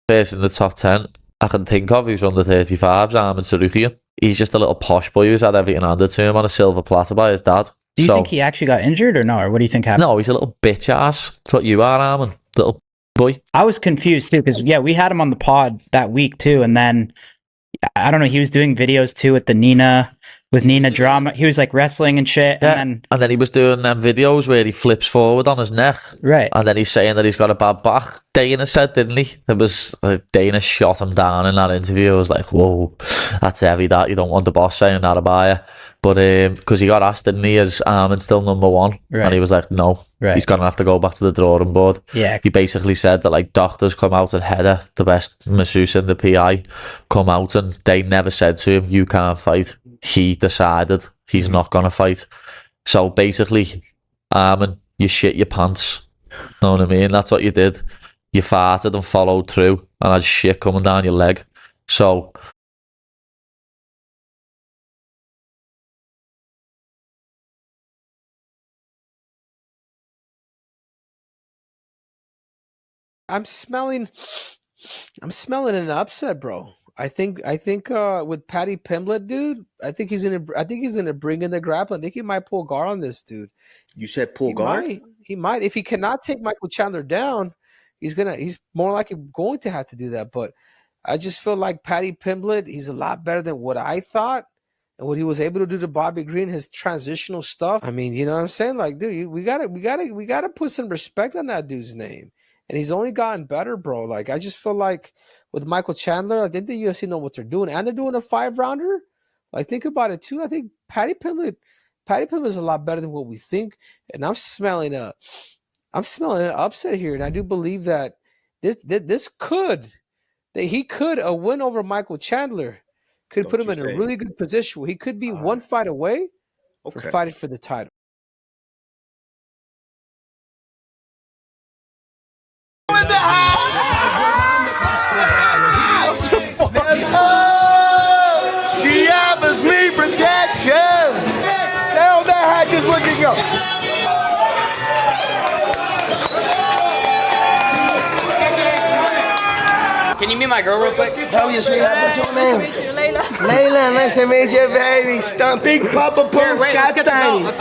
First in the top 10 I can think of who's under 35s, Arman Tsarukyan. He's just a little posh boy who's had everything handed to him on a silver platter by his dad. Do you think he actually got injured or no? Or what do you think happened? No, he's a little bitch ass. That's what you are, Arman. Little boy. I was confused too because, yeah, we had him on the pod that week too. And then, I don't know, he was doing videos too with Nina drama. He was like wrestling and shit. Yeah. And then he was doing them videos where he flips forward on his neck. Right. And then he's saying that he's got a bad back. Dana said, didn't he? It was Dana shot him down in that interview. I was like, whoa, that's heavy, that. You don't want the boss saying that about you. But because he got asked, didn't he, is Arman still number one? Right. And he was like, no, he's going to have to go back to the drawing board. Yeah. He basically said that like doctors come out and Heather, the best masseuse in the PI, come out and they never said to him, you can't fight. He decided he's not going to fight. So basically, Arman, you shit your pants. Know what I mean? That's what you did. You farted and followed through and had shit coming down your leg. So... I'm smelling an upset, bro. I think with Paddy Pimblett, dude, I think he's gonna bring in the grappling. I think he might pull guard on this, dude. You said pull guard? He might. If he cannot take Michael Chandler down, he's more likely going to have to do that. But I just feel like Paddy Pimblett, he's a lot better than what I thought. And what he was able to do to Bobby Green, his transitional stuff. I mean, you know what I'm saying? Like, dude, we gotta put some respect on that dude's name. And he's only gotten better, bro. Like, I just feel like with Michael Chandler, I think the UFC know what they're doing. And they're doing a 5-rounder. Like, think about it, too. I think Paddy Pimblett is a lot better than what we think. And I'm smelling an upset here. And I do believe that he could, a win over Michael Chandler could put him in a really good position where he could be one fight away from fighting for the title. She offers me protection. Down that hatch is looking up. Can you meet my girl real quick? Hell yes, sweetheart. What's your name? Nice to meet you, Layla. Layla, nice to meet you, baby. Stunt Big Papa Pump Scott Stein.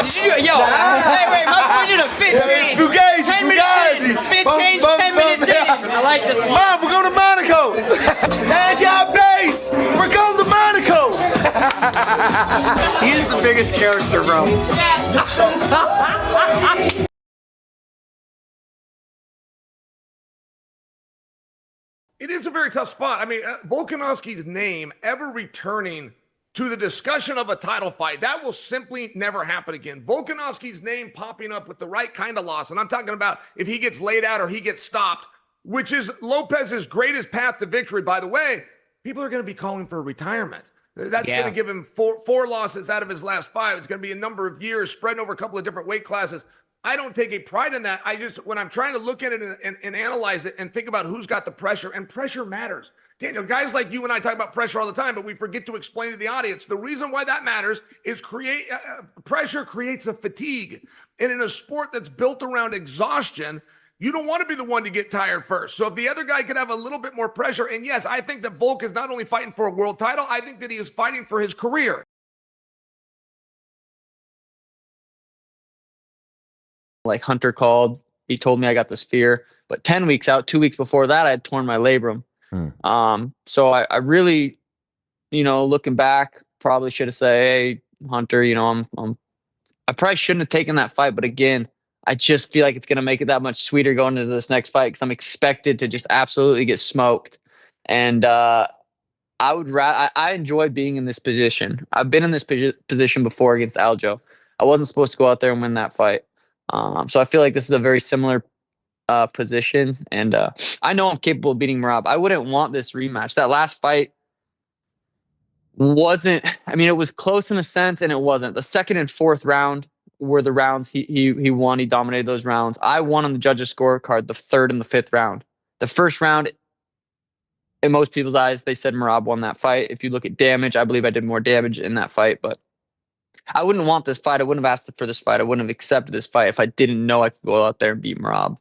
Yo, wait, my boy did a fit change. Fugazi, 10 minutes in. Fit change, 10 minutes in. I like this one. Mom, we're going to Monaco. Stand your base. We're going to Monaco. He is the biggest character, bro. It is a very tough spot. I mean, Volkanovski's name ever returning to the discussion of a title fight, that will simply never happen again. Volkanovski's name popping up with the right kind of loss, and I'm talking about if he gets laid out or he gets stopped, which is Lopez's greatest path to victory, by the way, people are going to be calling for retirement. That's going to give him four losses out of his last 5. It's going to be a number of years spread over a couple of different weight classes. I don't take a pride in that. When I'm trying to look at it and analyze it and think about who's got the pressure, and pressure matters. Daniel, guys like you and I talk about pressure all the time, but we forget to explain to the audience. The reason why that matters is pressure creates a fatigue. And in a sport that's built around exhaustion, you don't want to be the one to get tired first. So if the other guy could have a little bit more pressure, and yes, I think that Volk is not only fighting for a world title, I think that he is fighting for his career. Like Hunter called, he told me I got the sphere, but 10 weeks out, 2 weeks before that, I had torn my labrum. So I really, looking back, probably should have said, hey, Hunter, I probably shouldn't have taken that fight. But again, I just feel like it's going to make it that much sweeter going into this next fight because I'm expected to just absolutely get smoked. And I enjoy being in this position. I've been in this position before against Aljo. I wasn't supposed to go out there and win that fight. So I feel like this is a very similar position, and I know I'm capable of beating Merab. I wouldn't want this rematch. That last fight, wasn't. I mean, it was close in a sense, and it wasn't. The second and fourth round were the rounds he won. He dominated those rounds. I won on the judges' scorecard the third and the fifth round. The first round, in most people's eyes, they said Merab won that fight. If you look at damage, I believe I did more damage in that fight, but I wouldn't want this fight. I wouldn't have asked for this fight. I wouldn't have accepted this fight if I didn't know I could go out there and beat Merab.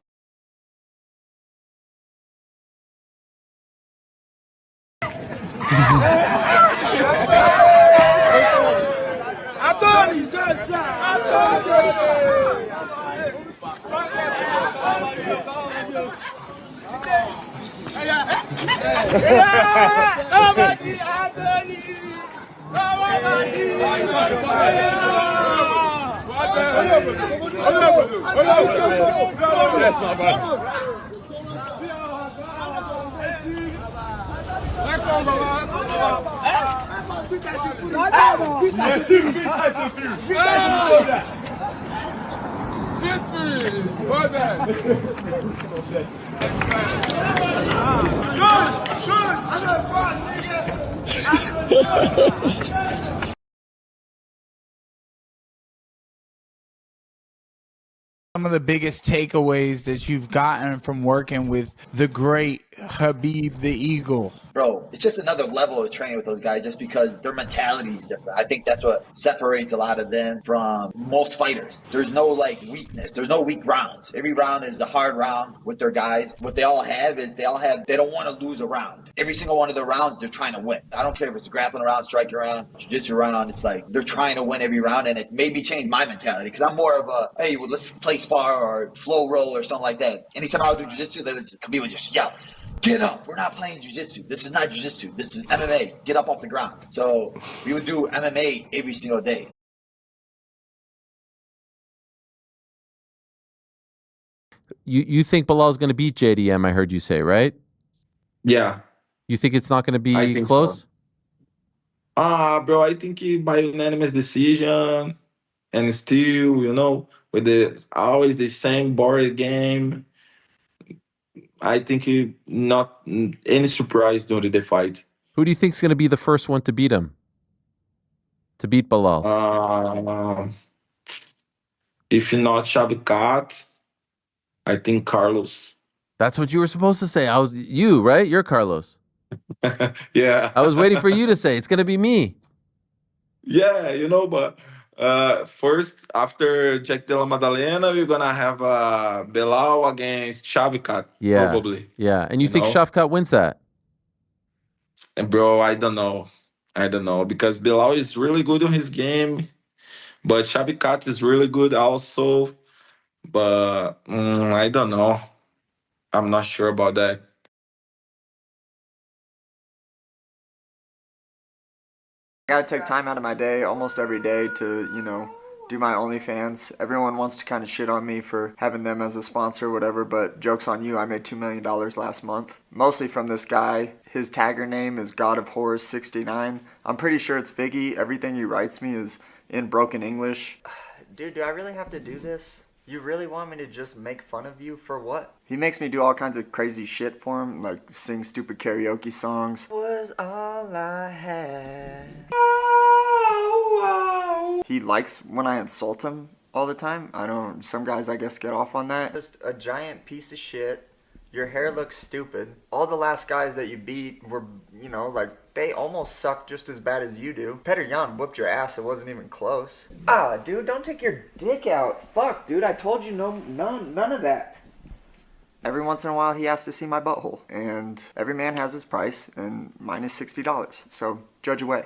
Some of the biggest takeaways that you've gotten from working with the great Habib the Eagle? Bro, it's just another level of training with those guys just because their mentality is different. I think that's what separates a lot of them from most fighters. There's no like weakness. There's no weak rounds. Every round is a hard round with their guys. What they all have is they don't want to lose a round. Every single one of the rounds, they're trying to win. I don't care if it's a grappling round, striking round, jiu-jitsu round. It's like they're trying to win every round, and it maybe changed my mentality because I'm more of a, hey, well, let's play spar or flow roll or something like that. Anytime I would do jiu-jitsu, then it's Khabib would just yell, get up. We're not playing jiu-jitsu. This is not jiu-jitsu. This is MMA. Get up off the ground. So we would do MMA every single day. You think Belal's going to beat JDM, I heard you say, right? Yeah. You think it's not going to be close? So. Bro, I think by unanimous decision and still, with always the same boring game. I think not any surprise during the fight. Who do you think is going to be the first one to beat him? To beat Belal? If not Shavkat, I think Carlos. That's what you were supposed to say. You, right? You're Carlos. Yeah. I was waiting for you to say it's going to be me. Yeah, but first, after Jack de la Madalena, we're going to have Belal against Shavkat, probably. Yeah, and you think Shavkat wins that? And bro, I don't know. Because Belal is really good on his game, but Shavkat is really good also. But I don't know. I'm not sure about that. I gotta take time out of my day almost every day to, do my OnlyFans. Everyone wants to kind of shit on me for having them as a sponsor or whatever, but joke's on you, I made $2 million last month. Mostly from this guy. His tagger name is God of Horrors 69. I'm pretty sure it's Figgy. Everything he writes me is in broken English. Dude, do I really have to do this? You really want me to just make fun of you for what? He makes me do all kinds of crazy shit for him, like sing stupid karaoke songs. Was all I had. He likes when I insult him all the time. Some guys I guess get off on that. Just a giant piece of shit. Your hair looks stupid. All the last guys that you beat were, they almost suck just as bad as you do. Petr Yan whooped your ass. It wasn't even close. Dude, don't take your dick out. Fuck, dude, I told you none of that. Every once in a while, he has to see my butthole. And every man has his price, and mine is $60. So, judge away.